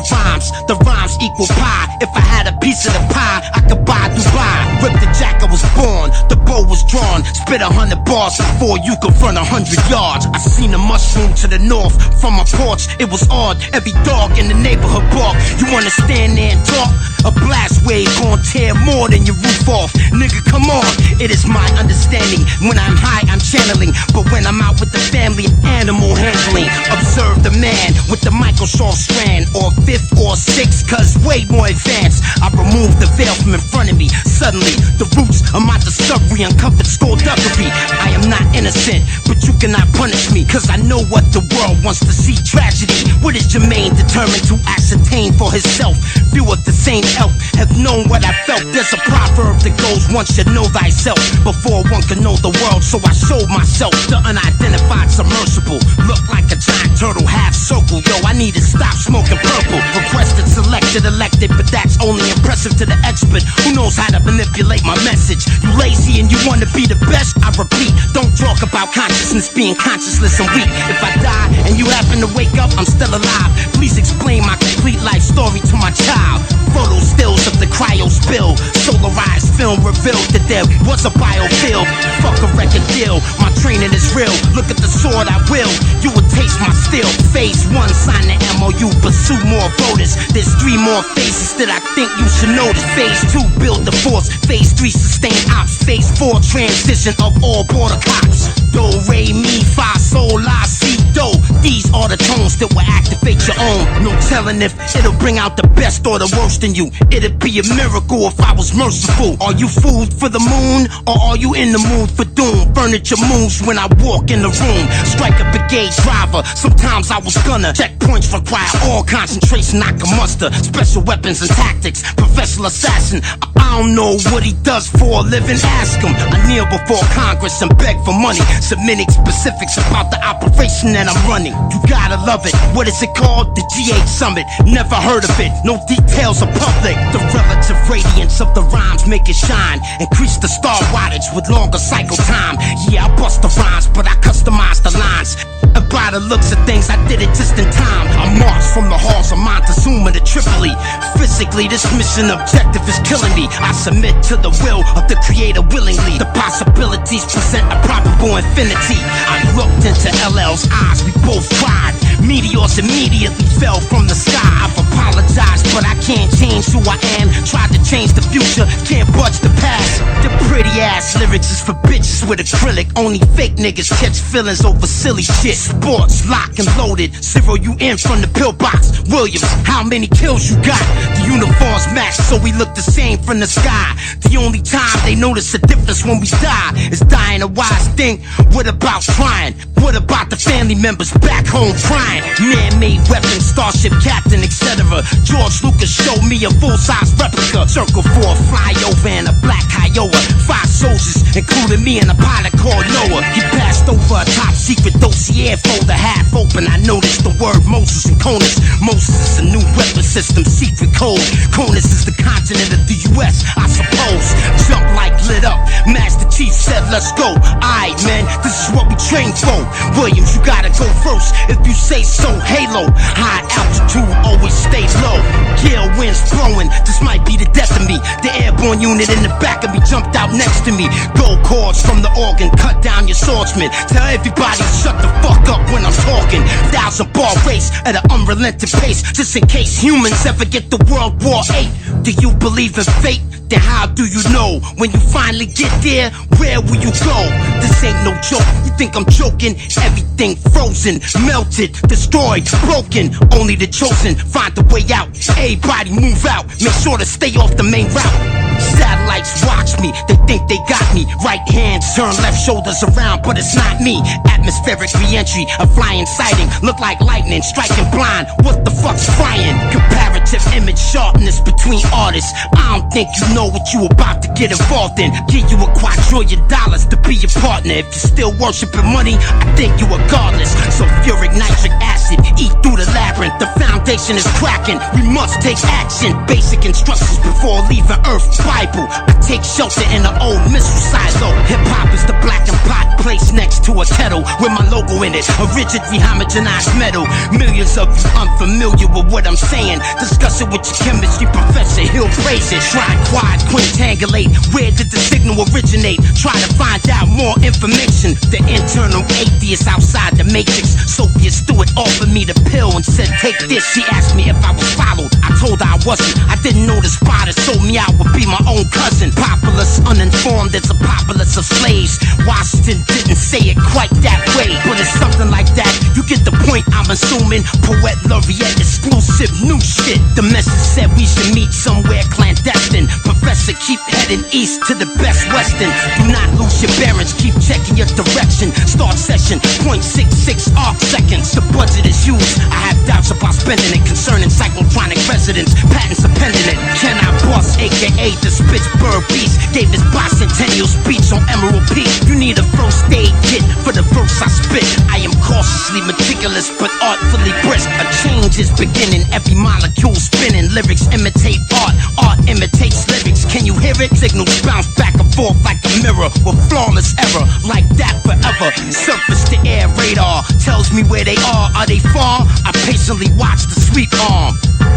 rhymes equal pie. If I had a piece of the pie, I could buy Dubai. Rip the jack, I was born, the bow was drawn. Spit 100 bars before you could run 100 yards. I seen a mushroom to the north from my porch, it was odd. Every dog in the neighborhood bark. You wanna stand there and talk? A blast wave gon' tear more than your roof off. Nigga, come on. It is my understanding. When I'm high, I'm channeling. But when I'm out with the family, animal handling. Observe the man with the Microsoft strand, or 5th or 6th, cause way more advanced. I removed the veil from in front of me. Suddenly, the roots of my discovery uncovered skullduggery. I am not innocent, but you cannot punish me, cause I know what the world wants to see. Tragedy. What is Jermaine determined to ascertain for himself? Few of the same elk have known what I felt. There's a proverb that goes, one should know thyself before one can know the world. So I showed myself, the unidentified submersible. Look like a giant turtle, half circle. Yo, I need to stop smoking purple. Requested, selected, elected, but that's only impressive to the expert who knows how to manipulate my message. You lazy and you wanna be the best? I repeat, don't talk about consciousness being conscienceless and weak. If I die and you happen to wake up, I'm still alive. Please explain my complete life story to my child. Photo stills of the cryo spill. Solarized film revealed that there was a biofield. Fuck a record deal, my training is real. Look at the sword I will, you will taste my steel. Phase 1, sign the MOU, pursue more voters. There's 3 more phases that I think you should notice. Phase 2, build the force. Phase 3, sustain ops. Phase 4, transition of all border cops. Do, re, mi, fa, sol, la, si, do. These are the tones that will activate your own. No telling if it'll bring out the best or the worst in you. It'd be a miracle if I was merciful. Are you fooled for the moon, or are you in the mood for doom? Furniture moves when I walk in the room. Strike a brigade driver, sometimes I was gonna. Checkpoints require all concentration I can muster. Special weapons and tactics, professional assassin. I don't know what he does for a living, ask him. I kneel before Congress and beg for money, submitting specifics about the operation that I'm running. You gotta love it. What is it called? The T.H.E.M Summit. Never heard of it, no details are public. The relative radiance of the rhymes make it shine. Increase the star wattage with longer cycle time. Yeah, I bust the rhymes, but I customize the lines. And by the looks of things, I did it just in time. I marched from the halls of Montezuma to Tripoli. Physically, this mission objective is killing me. I submit to the will of the creator willingly. The possibilities present a probable infinity. I looked into LL's eyes, we both cried. Meteors immediately fell from the sky. I've apologized, but I can't change who I am. Tried to change the future, can't budge the past. The pretty ass lyrics is for bitches with acrylic. Only fake niggas catch feelings over silly shit. Sports, lock and loaded. Zero you in from the pillbox. Williams, how many kills you got? The uniforms match, so we look the same from the sky. The only time they notice a difference when we die is dying a wise thing. What about trying? What about the family members back home crying? Man-made weapons, starship captain, etc. George Lucas showed me a full-size replica. Circle 4, flyover and a black Kiowa. 5 soldiers, including me and a pilot called Noah. He passed over a top-secret dossier folder, half open. I noticed the word Moses and Conus. Moses is a new weapon system, secret code. Conus is the continent of the US, I suppose. Jump like lit up. Master Chief said, let's go. Aight, man, this is what we train for. Williams, you gotta go first. If you say so, Halo. High altitude, always stay low. Gale winds blowing, this might be the death of me. The airborne unit in the back of me jumped out next to me. Gold cords from the organ, cut down your swordsman. Tell everybody shut the fuck up when I'm talking. 1,000-bar race at an unrelenting pace, just in case humans ever get to World War 8. Do you believe in fate? Then how do you know? When you finally get there, where will you go? This ain't no joke, you think I'm joking? Everything frozen, melted, destroyed, broken. Only the chosen find the way out. Everybody move out, make sure to stay off the main route. Satellites watch me, they think they got me. Right hand turn, left shoulders around, but it's not me. Atmospheric re-entry, a flying sighting. Look like lightning, striking blind. What the fuck's flying? Comparative image sharpness between artists. I don't think you know what you about to get involved in. Give you a $250 to be your partner. If you're still worshiping money, I think you are godless. Sulfuric nitric acid, eat through the labyrinth. The foundation is cracking, we must take action. Basic instructions before leaving Earth. Bible, I take shelter in an old missile silo. Hip-hop is the blackened pot placed next to a kettle with my logo in it, a rigid rehomogenized metal. Millions of you unfamiliar with what I'm saying, discuss it with your chemistry professor, he'll praise it. Try quad, quintangulate, where did the signal originate? Try to find out more information. The internal atheist outside the matrix. Sophia Stewart offered me the pill and said, take this. She asked me if I was followed. I told her I wasn't. I didn't know the spy that sold me out would be my own cousin. Populace, uninformed, it's a populace of slaves. Washington didn't say it quite that way, but it's something like that. You get the point, I'm assuming. Poet Laureate, exclusive new shit. The message said we should meet somewhere clandestine. Professor, keep heading east to the best western. Do not lose your bearings, keep checking your direction. Start session, 0.66 arc seconds. The budget is used. I have doubts about spending it concerning cyclotronic residents. Patents are pending it. Can I boss, aka the Spitzberg Beast, gave his bicentennial speech on Emerald Peak. You need a first aid kit for the verse I spit. I am cautiously meticulous but artfully brisk. A change is beginning, every molecule spinning. Lyrics imitate art, art imitates lyrics. Can you hear it? Signals bounce back and forth like a mirror with flawless error. Like that forever. Surface to air radar tells me where they are. Are they far? I patiently watch the sweep arm.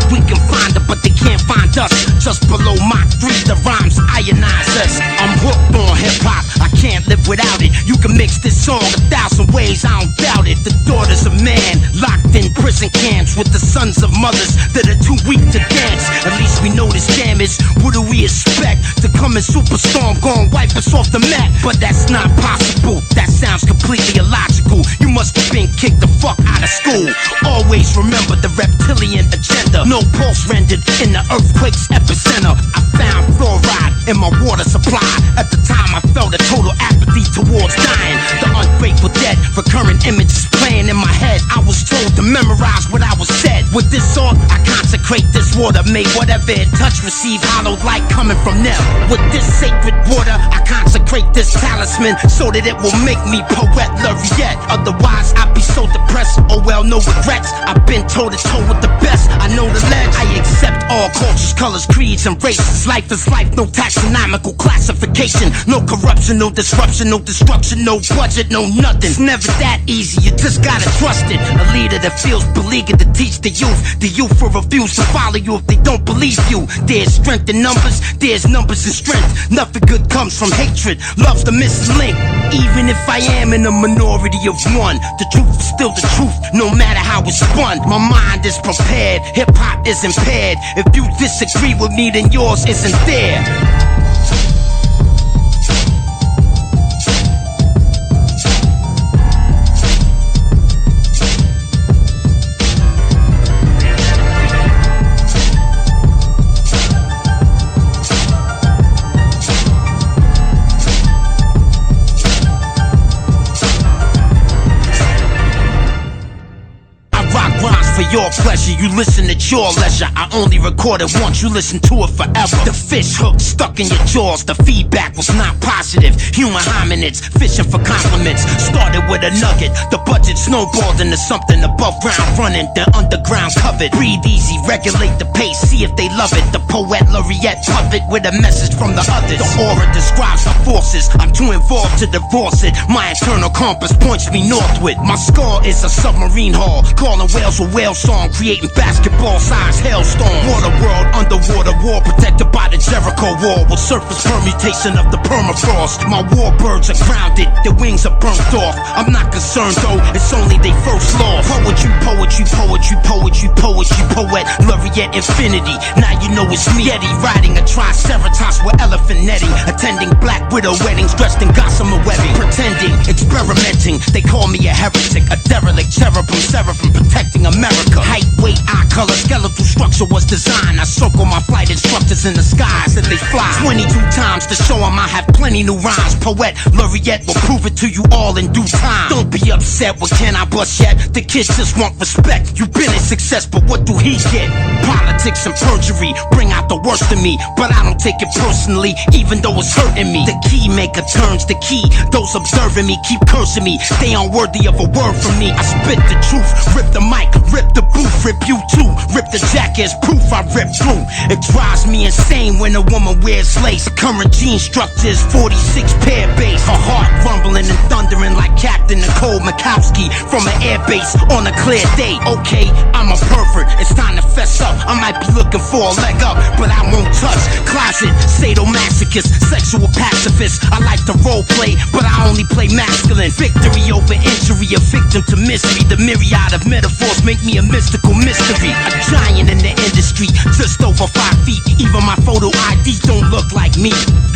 We can find them, but they can't find us. Just below Mach 3, the rhymes ionize us. I'm hooked on hip-hop, I can't live without it. You can mix this song 1,000 ways, I don't doubt it. The daughters of man, locked in prison camps with the sons of mothers that are too weak to dance. At least we know this damn is. What do we expect? To come in superstorm, gon' wipe us off the map. But that's not possible, that sounds completely illogical. You must have been kicked the fuck out of school. Always remember the reptilian agenda. No pulse rendered in the earthquake's epicenter. I found fluoride in my water supply. At the time I felt a total apathy towards dying. The ungrateful dead, recurrent images playing in my head. I was told to memorize what I was said. With this song, I consecrate this water. May whatever it touch receive hallowed light coming from them. With this sacred water, I consecrate this talisman so that it will make me poet laureate. Otherwise, I'd be so depressed. Oh well, no regrets. I've been toe to toe with the best. I know the ledge. I accept all cultures, colors, creeds, and races. Life is life, no taxonomical classification. No corruption, no disruption, no destruction, no budget, no nothing. It's never that easy, you just gotta trust it. A leader that feels beleaguered to teach the youth. The youth will refuse to follow you if they don't believe you. There's strength in numbers, there's numbers in strength. Nothing good comes from hatred, love's the missing link. Even if I am in a minority of one, the truth is still the truth, no matter how it's spun. My mind is prepared, hip-hop is impaired. If you disagree with me, then yours isn't there. Your pleasure, you listen at your leisure. I only record it once, you listen to it forever. The fish hook stuck in your jaws, the feedback was not positive. Human hominids, fishing for compliments. Started with a nugget, the budget snowballed into something above ground running, the underground covered. Breathe easy, regulate the pace, see if they love it. The poet laureate puppet with a message from the others. The aura describes my forces, I'm too involved to divorce it. My internal compass points me northward. My score is a submarine hull, calling whales with whale song, creating basketball-sized hailstorm. Water world, underwater war, protected by the Jericho wall, with surface permutation of the permafrost. My warbirds are grounded, their wings are burnt off. I'm not concerned though, it's only they first law. Poetry, poetry, poetry, poetry, poetry, poet, laureate infinity. Now you know it's me, Eddie, riding a triceratops with elephant netting, attending black widow weddings, dressed in gossamer webbing, pretending, experimenting. They call me a heretic, a derelict, cherubim, seraphim, protecting America. Height, weight, eye color, skeletal structure was designed. I circle my flight instructors in the skies as they fly 22 times to show them I have plenty new rhymes. Poet laureate will prove it to you all in due time. Don't be upset with Canibus yet. The kids just want respect. You've been a success, but what do he get? Politics and perjury bring out the worst in me, but I don't take it personally, even though it's hurting me. The key maker turns the key. Those observing me keep cursing me. They unworthy of a word from me. I spit the truth, rip the mic, rip the booth, rip you too, rip the jacket as proof I rip through. It drives me insane when a woman and wears lace. Current gene structure is 46 pair base. Her heart rumbling and thundering like Captain Nicole Mikowski from an airbase on a clear day. Okay, I'm a pervert, it's time to fess up. I might be looking for a leg up, but I won't touch. Closet, sadomasochist, sexual pacifist. I like to role play, but I only play masculine. Victory over injury, a victim to misery. The myriad of metaphors make me a mystical mystery. A giant in the industry, just over 5 feet. Even my photo IDs don't look like me.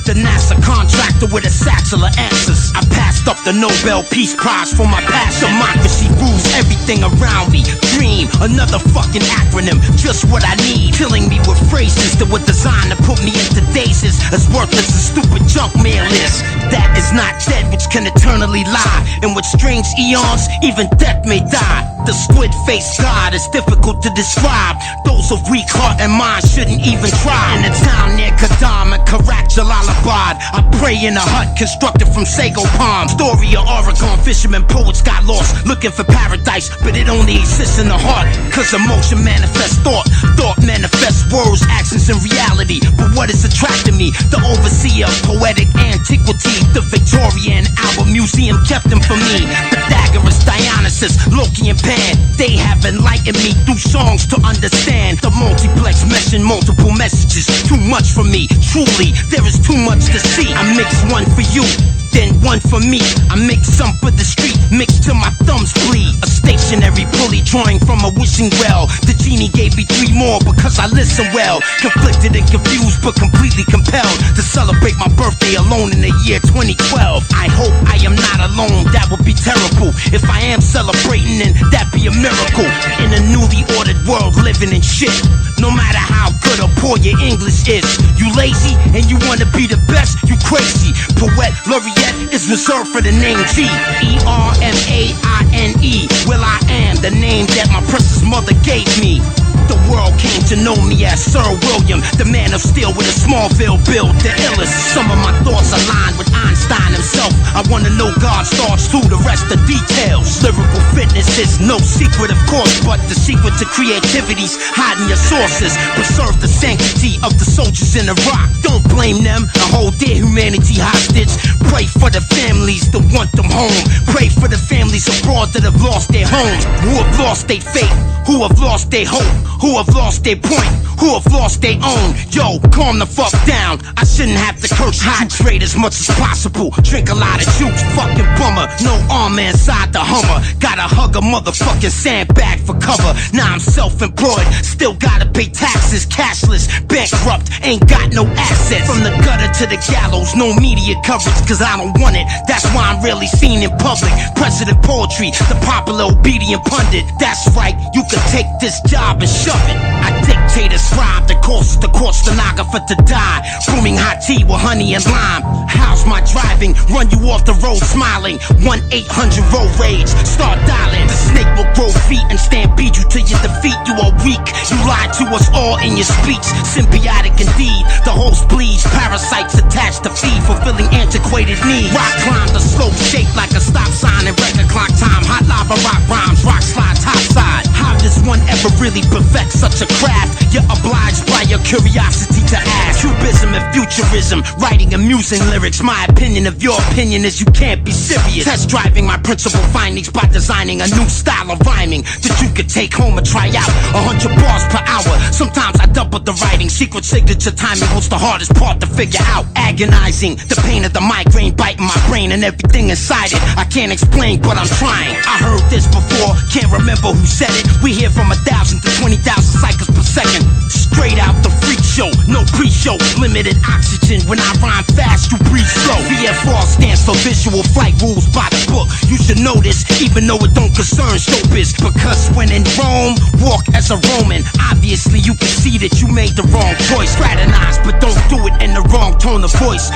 The NASA contractor with a satchel of answers. I passed up the Nobel Peace Prize for my past. Democracy rules everything around me. Dream, another fucking acronym, just what I need. Killing me with phrases that were designed to put me into dazes. As worthless as stupid junk mail is. That is not dead, which can eternally lie. In which strange eons, even death may die. The squid-faced God is difficult to describe. Those of weak heart and mind shouldn't even try. In a town near Kadam and Karak Jalalabad, I pray in a hut constructed from sago palm. Story of Oregon fishermen, poets got lost looking for paradise, but it only exists in the heart. Cause emotion manifests thought, thought manifests words, actions, and reality. But what is attracting me? The overseer of poetic antiquity. The Victorian Albert Museum kept them for me. Pythagoras, Dionysus, Loki, and Pan, they have enlightened me through songs to understand. The multiplex meshing multiple messages. Too much for me, truly, there is too much to see. I mix one for you, then one for me. I mix some for the street, mix till my thumbs bleed. A stationary pulley drawing from a wishing well. The genie gave me 3 more because I listen well. Conflicted and confused but completely compelled to celebrate my birthday alone in the year 2012. I hope I am not alone, that would be terrible. If I am celebrating, then that'd be a miracle. In a newly ordered world living in shit. No matter how good or poor your English is, you lazy and you wanna be the best, you crazy. Poet Laureate is reserved for the name G. E-R-M-A-I-N-E. Well, I am the name that my precious mother gave me. The world came to know me as Sir William, the man of steel with a Smallville build, the illest. Some of my thoughts align with Einstein himself. I wanna know God's thoughts too, the rest the details. Lyrical fitness is no secret, of course, but the secret to creativity's hiding your sources. Preserve the sanctity of the soldiers in Iraq. Don't blame them and hold their humanity hostage. Pray for the families that want them home. Pray for the families abroad that have lost their homes, who have lost their faith, who have lost their hope, who have lost their point, who have lost their own. Yo, calm the fuck down. I shouldn't have to curse. Hydrate as much as possible. Drink a lot of juice, fucking bummer. No armor inside the Hummer. Gotta hug a motherfucking sandbag for cover. Now I'm self-employed, still gotta pay taxes. Cashless, bankrupt, ain't got no assets. From the gutter to the gallows, no media coverage, cause I don't want it. That's why I'm rarely seen in public. President poetry, the popular obedient pundit. That's right, you can take this job and shove it. I dictate a scribe, the course, stenographer to die. Brewing hot tea with honey and lime. How's my driving? Run you off the road smiling. 1-800 road rage. Start dialing. The snake will grow feet and stampede you to your defeat. You are weak. You lied to us all in your speech. Symbiotic indeed. The host bleeds. Parasites attached to feed, fulfilling antiquated needs. Rock climb the slope shaped like a stop sign and record clock time. Hot lava rock rhymes. Rock slide topside. How does one ever really perfect such a craft? You're obliged by your curiosity to ask. Cubism and futurism, writing amusing lyrics. My opinion of your opinion is you can't be serious. Test driving my principal findings by designing a new style of rhyming that you could take home and try out. 100 bars per hour. Sometimes I double the writing. Secret signature timing was the hardest part to figure out. Agonizing, the pain of the migraine biting my brain and everything inside it. I can't explain, but I'm trying. I heard this before, can't remember who said it. We hear from 1,000 to 20,000 cycles per second. Straight out the freak show, no pre-show. Limited oxygen, when I rhyme fast, you breathe slow. VFR stands for visual flight rules by the book. You should know this, even though it don't concern showbiz. Because when in Rome, walk as a Roman. Obviously you can see that you made the wrong choice. Fraternize, but don't do it in the wrong tone of voice.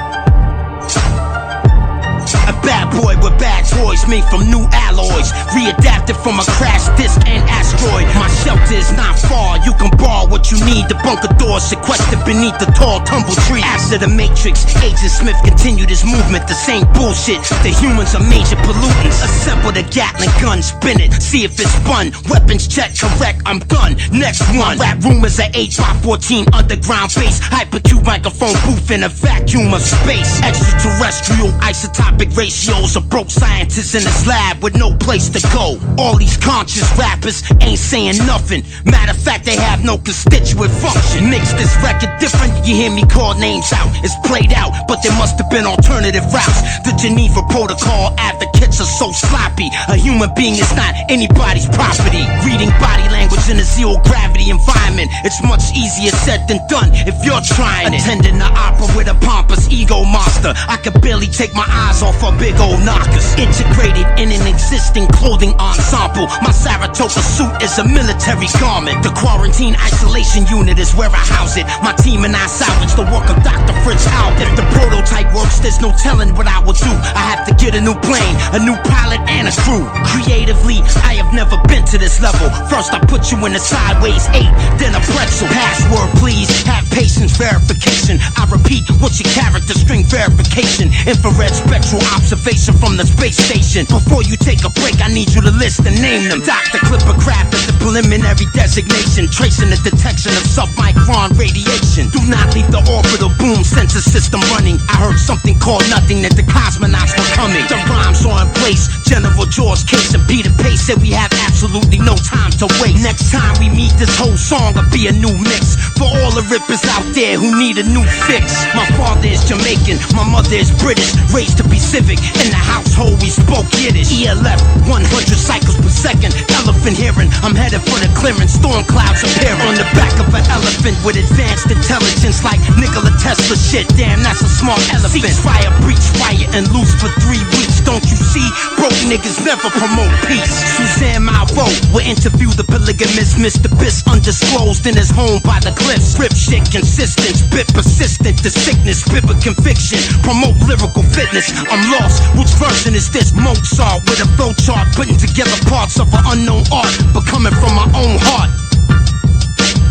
A bad boy with bad toys made from new alloys, readapted from a crash disc and asteroid. My shelter is not far, you can borrow what you need. The bunker doors sequestered beneath the tall tumble tree. After the Matrix, Agent Smith continued his movement. The same bullshit, the humans are major pollutants. Assemble the Gatling gun, spin it, see if it's fun. Weapons check, correct, I'm done. Next one, rap rumors at 8x14 underground base. Hypercube microphone booth in a vacuum of space. Extraterrestrial isotopic ratios of broke scientists in this lab with no place to go. All these conscious rappers ain't saying nothing. Matter of fact, they have no constituent function. Mix this record different, you hear me call names out. It's played out, but there must have been alternative routes. The Geneva Protocol advocates are so sloppy. A human being is not anybody's property. Reading body language in a zero gravity environment, it's much easier said than done if you're trying it. Attending the opera with a pompous ego monster, I could barely take my eyes off her big old knockers. Integrated in an existing clothing ensemble, my Saratoga suit is a military garment. The quarantine isolation unit is where I house it. My team and I salvage the work of Dr. Fritz Albert. If the prototype works, there's no telling what I will do. I have to get a new plane, a new pilot, and a crew. Creatively, I have never been to this level. First I put you in a sideways 8, then a pretzel. Password please, have patience, verification. I repeat, what's your character string verification? Infrared spectral observation from the space station. Before you take a break, I need you to list and name them. Dr. Clipper Craft is the preliminary designation, tracing the detection of sub-micron radiation. Do not leave the orbital boom sensor system running. I heard something called nothing, that the cosmonauts were coming. The rhymes are in place, General George Case and Peter Pace said we have absolutely no time to waste. Next time we meet, this whole song will be a new mix for all the rippers out there who need a new fix. My father is Jamaican, my mother is British, raised to be civic. In the household we spoke Yiddish. ELF 100 cycles per second, elephant hearing. I'm headed for the clearance, storm clouds appear on the back of an elephant with advanced intelligence like Nikola Tesla shit. Damn, that's a smart elephant. Ceasefire, breach fire, and loose for 3 weeks. Don't you see? Broke niggas never promote peace. Suzanne Malvo will interview the polygamist Mr. Biss, undisclosed in his home by the cliffs. Rip shit consistent, spit persistent. The sickness, spit with conviction. Promote lyrical fitness. I'm lost. Which version is this? Mozart with a flow chart, putting together parts of an unknown art, but coming from my own heart.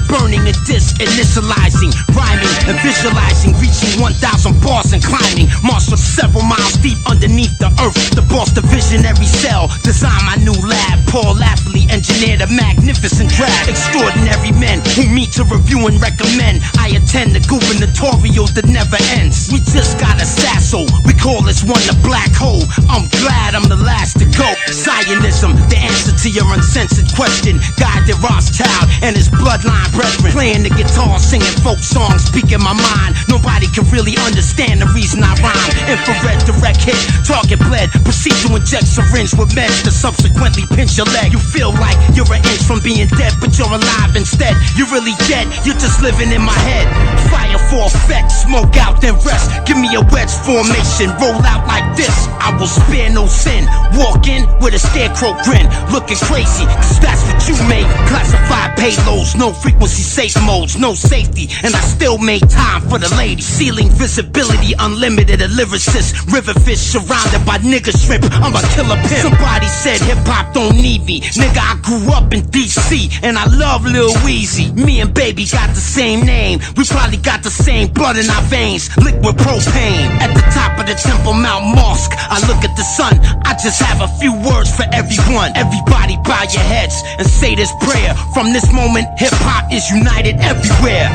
Burning a disc, initializing, rhyming and visualizing, reaching 1,000 bars and climbing. Marshal several miles deep underneath the earth. The boss, the visionary cell, design my new lab. Paul Lafley engineered a magnificent draft. Extraordinary men who meet to review and recommend. I attend the gubernatorial that never ends. We just got a sasso, we call this one the black hole. I'm glad I'm the last to go. Zionism, the answer to your uncensored question. Guy de Rothschild and his bloodline brethren. Playing the guitar, singing folk songs, speaking my mind. Nobody can really understand the reason I rhyme. Infrared direct hit, target bled. Proceed to inject syringe with meds to subsequently pinch your leg. You feel like you're an inch from being dead, but you're alive instead. You're really dead, you're just living in my head. Fire for effect, smoke out then rest. Give me a wedge formation, roll out like this. I will spare no sin. Walk in with a scarecrow grin, looking crazy, cause that's what you make. Classified payloads, no frequency safe modes, no safety, and I still make time for the lady. Ceiling visibility, unlimited, a lyricist. River fish surrounded by nigga shrimp, I'm a killer pimp. Somebody said hip-hop don't need me. Nigga, I grew up in DC, and I love Lil Weezy. Me and Baby got the same name, we probably got the same blood in our veins. Liquid propane, at the top of the Temple Mount Mosque, I look at the sun, I just have a few words for everyone. Everybody bow your heads and say this prayer. From this moment, hip-hop is united everywhere.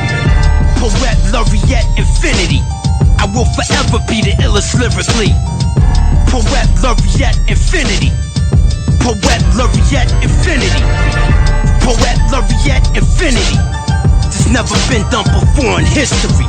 Poet Laureate infinity, I will forever be the illest lyrically. Poet Laureate infinity. Poet Laureate infinity. Poet Laureate infinity. This never been done before in history.